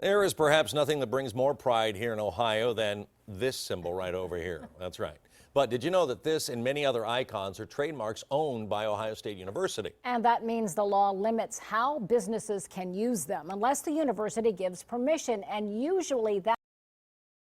There is perhaps nothing that brings more pride here in Ohio than this symbol right over here. That's right. But did you know that this and many other icons are trademarks owned by Ohio State University? And that means the law limits how businesses can use them unless the university gives permission, and usually that's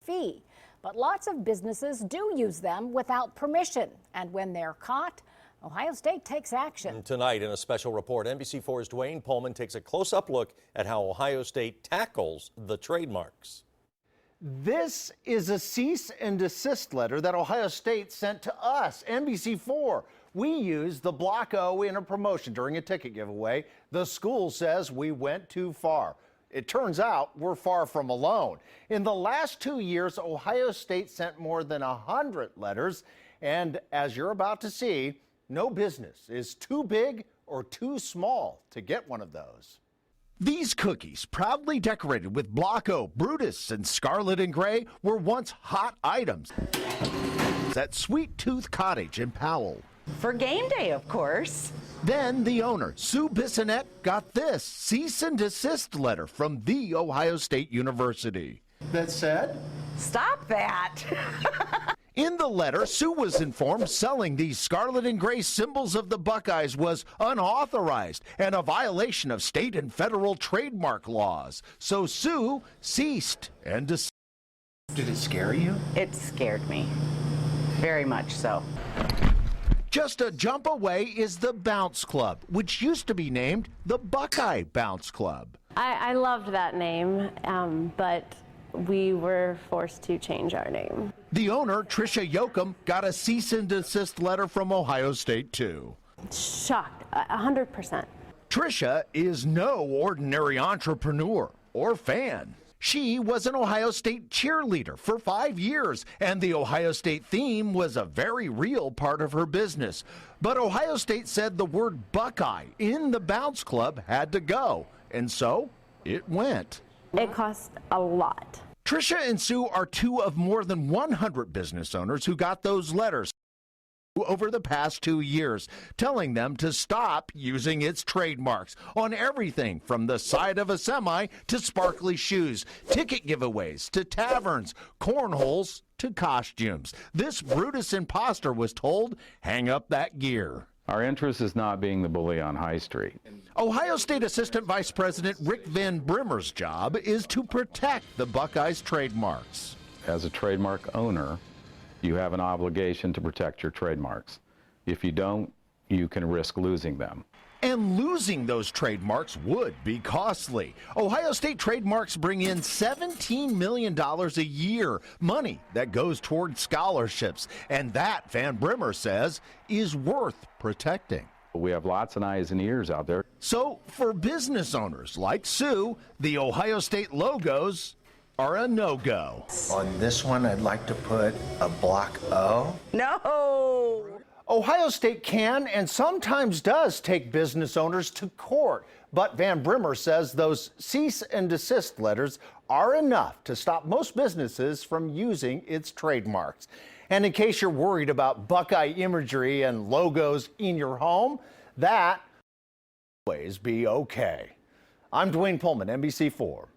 a fee. But lots of businesses do use them without permission. And when they're caught, Ohio State takes action. And tonight in a special report, NBC4's Dwayne Pullman takes a close-up look at how Ohio State tackles the trademarks. This is a cease and desist letter that Ohio State sent to us, NBC4. We used the Block O in a promotion during a ticket giveaway. The school says we went too far. It turns out we're far from alone. In the last 2 years, Ohio State sent more than 100 letters. And as you're about to see, no business is too big or too small to get one of those. These cookies, proudly decorated with Block O, Brutus, and Scarlet and Gray, were once hot items at Sweet Tooth Cottage in Powell. For game day, of course. Then the owner, Sue Bissonette, got this cease and desist letter from The Ohio State University. That said? Stop that. In the letter, Sue was informed selling these scarlet and gray symbols of the Buckeyes was unauthorized and a violation of state and federal trademark laws. So Sue ceased and desisted. Did it scare you? It scared me. Very much so. Just a jump away is the Bounce Club, which used to be named the Buckeye Bounce Club. I loved that name, but we were forced to change our name. The owner, Tricia Yoakum, got a cease and desist letter from Ohio State, too. Shocked, 100%. Tricia is no ordinary entrepreneur or fan. She was an Ohio State cheerleader for 5 years, and the Ohio State theme was a very real part of her business. But Ohio State said the word Buckeye in the Bounce Club had to go, and so it went. It cost a lot. Tricia and Sue are two of more than 100 business owners who got those letters over the past 2 years, telling them to stop using its trademarks on everything from the side of a semi to sparkly shoes, ticket giveaways to taverns, cornholes to costumes. This Brutus imposter was told, hang up that gear. Our interest is not being the bully on High Street. Ohio State Assistant Vice President Rick Van Brimmer's job is to protect the Buckeyes' trademarks. As a trademark owner, you have an obligation to protect your trademarks. If you don't, you can risk losing them. And losing those trademarks would be costly. Ohio State trademarks bring in $17 million a year, money that goes toward scholarships. And that, Van Brimmer says, is worth protecting. We have lots of eyes and ears out there. So for business owners like Sue, the Ohio State logos are a no-go. On this one, I'd like to put a Block O. No! Ohio State can and sometimes does take business owners to court, but Van Brimmer says those cease and desist letters are enough to stop most businesses from using its trademarks. And in case you're worried about Buckeye imagery and logos in your home, that will always be okay. I'm Dwayne Pullman, NBC4.